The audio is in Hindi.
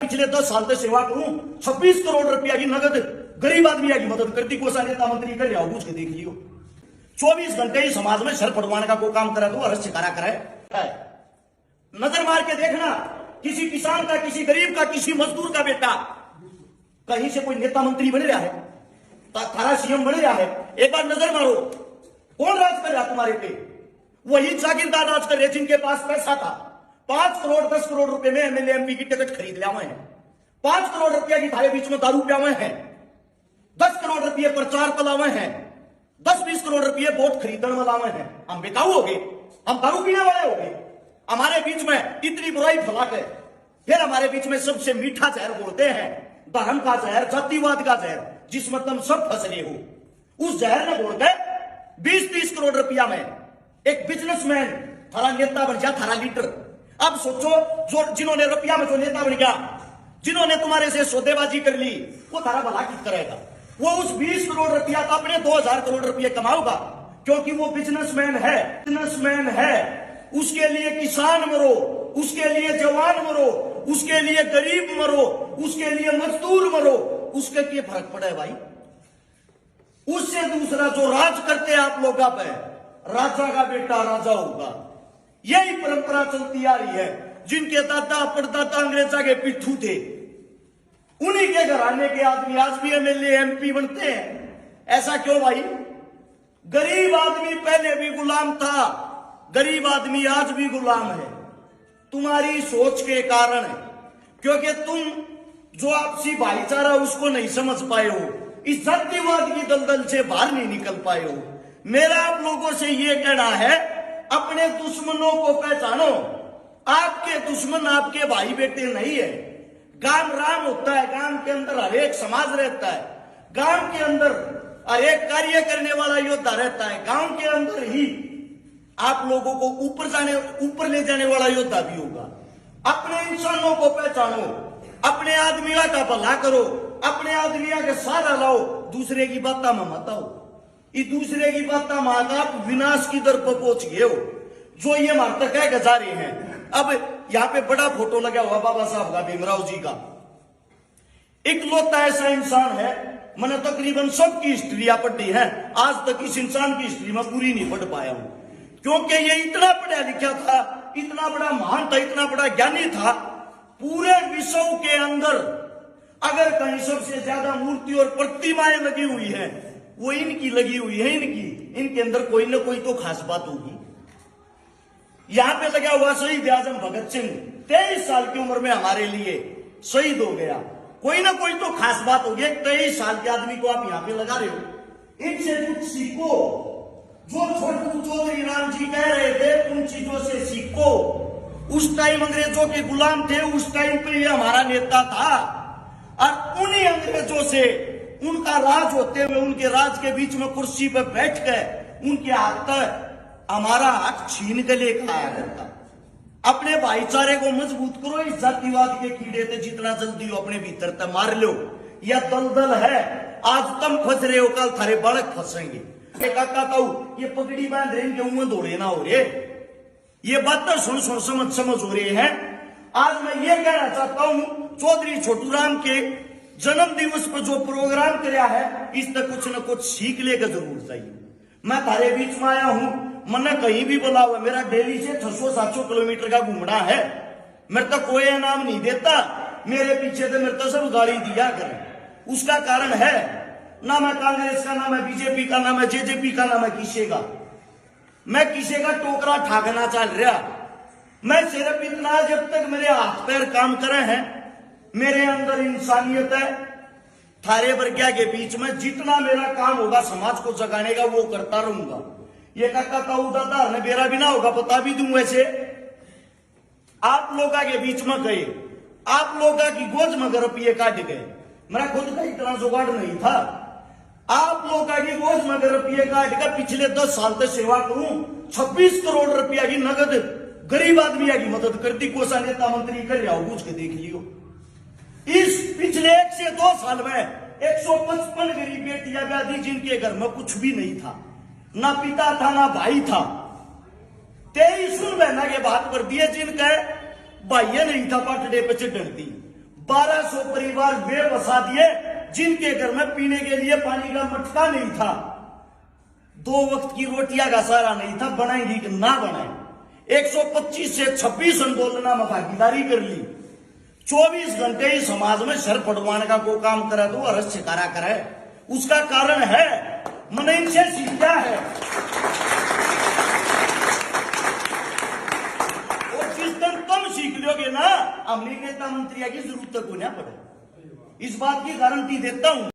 पिछले 10 साल से सेवा करूं, 26 करोड़ रुपया की नगद गरीब आदमी की मदद करती, कोसा नेता मंत्री कर लिया पूछ के देख लियो। 24 घंटे ही समाज में सर पड़वाने का कोई काम करा तो अरस शिकारा कराए। नजर मार के देखना, किसी किसान का, किसी गरीब का, किसी मजदूर का बेटा कहीं से कोई नेता मंत्री बन रहा है, थारा सीएम बन रहा है, एक बार नजर मारो कौन राज कर रहा तुम्हारे पे? वही जागीरदार राज कर रहे जिनके पास पैसा था। 5 करोड़ 10 करोड़ रुपए में एमएलए एमपी की टिकट खरीद लिया हुए हैं। 5 करोड़ रुपया की थारे बीच में दारू पिया हुए हैं। 10 करोड़ रुपये प्रचार पला हुए हैं। 10-20 करोड़ रुपये वोट खरीदने वाला हुए हैं। हम बेकाऊ हो गए, हम दारू पीने वाले हो गए। हमारे बीच में इतनी बुराई फैला के फिर हमारे बीच में सबसे मीठा जहर बोलते हैं, धर्म का जहर, जातिवाद का जहर, जिसमें तुम सब फंस रहे हो। उस जहर ने बोल के 20-30 करोड़ रुपया में एक बिजनेसमैन थारा नेता बन गया, थारा लीडर। अब सोचो, जो जिन्होंने रुपया में जो नेता बन गया, जिन्होंने तुम्हारे से सौदेबाजी कर ली, वो थारा भला किस करेगा? वो उस 20 करोड़ रुपया का अपने 2000 करोड़ रुपये कमाऊगा, क्योंकि वो बिजनेसमैन है। बिजनेसमैन है, उसके लिए किसान मरो, उसके लिए जवान मरो, उसके लिए गरीब मरो, उसके लिए मजदूर मरो, उसके क्या फर्क पड़ा है भाई? उससे दूसरा जो राज करते हैं आप लोगों पे, राजा का बेटा राजा होगा। यही परंपरा चलती आ रही है। जिनके दादा परदादा अंग्रेजा के पिट्ठू थे, उन्हीं के घराने के आदमी आज भी एमएलए एमपी बनते हैं। ऐसा क्यों भाई? गरीब आदमी पहले भी गुलाम था, गरीब आदमी आज भी गुलाम है, तुम्हारी सोच के कारण है। क्योंकि तुम जो आपसी भाईचारा उसको नहीं समझ पाए हो, इस जातिवाद की दलदल से बाहर नहीं निकल पाए हो। मेरा आप लोगों से यह कहना है, अपने दुश्मनों को पहचानो। आपके दुश्मन आपके भाई बेटे नहीं है। गांव राम होता है, गांव के अंदर हर एक समाज रहता है, गांव के अंदर हर एक कार्य करने वाला योद्धा रहता है, गांव के अंदर ही आप लोगों को ऊपर ले जाने वाला योद्धा भी होगा। अपने इंसानों को पहचानो, अपने आदमियों का भला करो, अपने आदमियों के सहारा लाओ, दूसरे की बात में मत आओ। ये दूसरे की बात में आप विनाश की दर पर पहुंच गए हो। जो ये मारता कह के जा रहे हैं। अब यहाँ पे बड़ा फोटो लगा हुआ बाबा साहब का, भीमराव जी का। इकलौता ऐसा इंसान है, मैंने तकरीबन सबकी हिस्ट्री पढ़ी है, आज तक इस इंसान की हिस्ट्री में पूरी नहीं पढ़ पाया हूं। क्योंकि ये इतना पढ़ा लिखा था, इतना बड़ा महान था, इतना बड़ा ज्ञानी था। पूरे विश्व के अंदर अगर कहीं सबसे ज्यादा मूर्ति और प्रतिमाएं लगी हुई है, वो इनकी लगी हुई है। इनके अंदर कोई ना कोई तो खास बात होगी। यहां पे लगा हुआ शहीद आजम भगत सिंह 23 साल की उम्र में हमारे लिए शहीद हो गया। कोई ना कोई तो खास बात होगी। 23 साल के आदमी को आप यहां पे लगा रहे हो। इनसे कुछ सीखो। जो छोटू चौधरी राम जी कह रहे थे, उन चीजों से सीखो। उस टाइम अंग्रेजों के गुलाम थे, उस टाइम पे ये हमारा नेता था। और उन्हीं अंग्रेजों से उनका राज होते हुए, उनके राज के बीच में कुर्सी पर बैठ गए, उनके हाथ तक हमारा हाथ छीन के लेकर आया करता। अपने भाईचारे को मजबूत करो। इस जातिवाद के कीड़े थे जितना जल्दी हो अपने भीतर तक मार लो। यह दलदल है, आज तुम फंस रहे हो, कल थारे बालक फंसेंगे। काका कहू ये पगड़ी बांध रहे हैं, मुंह दौड़े ना हो रहे। ये बात तो सुन समझ हो रहे हैं। आज मैं ये कहना चाहता हूं, चौधरी छोटू राम के जन्म दिवस पर जो प्रोग्राम किया है, इस तक कुछ न कुछ सीख लेकर जरूर चाहिए। मैं थारे बीच में आया हूं, मैंने कहीं भी बोला हुआ, मेरा डेली से 600-700 किलोमीटर का घूमना है। मेरे तो कोई इनाम नहीं देता, मेरे पीछे तो मेरे तो सब गाड़ी दिया करें। उसका कारण है, ना मैं कांग्रेस का, ना मैं बीजेपी का, ना मैं जेजेपी का, ना मैं किसी का। मैं किसी का टोकरा ठाकना चल रहा। मैं सिर्फ इतना, जब तक मेरे हाथ पैर काम करे हैं, मेरे अंदर इंसानियत है, थारे वर्ग्या के बीच में जितना मेरा काम होगा समाज को जगाने का, वो करता रहूंगा। ये काका ताऊ दादा ने मेरा भी ना होगा, बता भी दूं। वैसे आप लोगों के बीच में गए, आप लोगों की गोद में रुपये काट गए। मेरा खुद का इतना जुगाड़ नहीं था। आप लोगों की गोद में रुपये काट कर पिछले 10 साल से सेवा करूं, 26 करोड़ रुपया की नगद गरीब आदमी की मदद करती, कोसा नेता मंत्री कर रहा पूछ के देख लियो। इस पिछले 1 से 2 साल में 155 गरीब बेटियां ब्याह दी, जिनके घर में कुछ भी नहीं था, ना पिता था ना भाई था। 23 बहना के बात कर दिए, जिनका भाइया नहीं था, पटड़े पे चढ़ दी। 1200 परिवार वे बसा दिए जिनके घर में पीने के लिए पानी का मटका नहीं था, 2 वक्त की रोटियां का सहारा नहीं था, बनाएंगी कि ना बनाए। 125 से 26 आंदोलन में भागीदारी कर ली, 24 घंटे ही समाज में सर पड़वाने का को काम करे तो अरस शिकारा करे। उसका कारण है मन इनसे सीखा है, और जिस दिन तुम सीख लोगे ना, अमली नेता मंत्रियों की जरूरत को ना पड़े, इस बात की गारंटी देता हूं।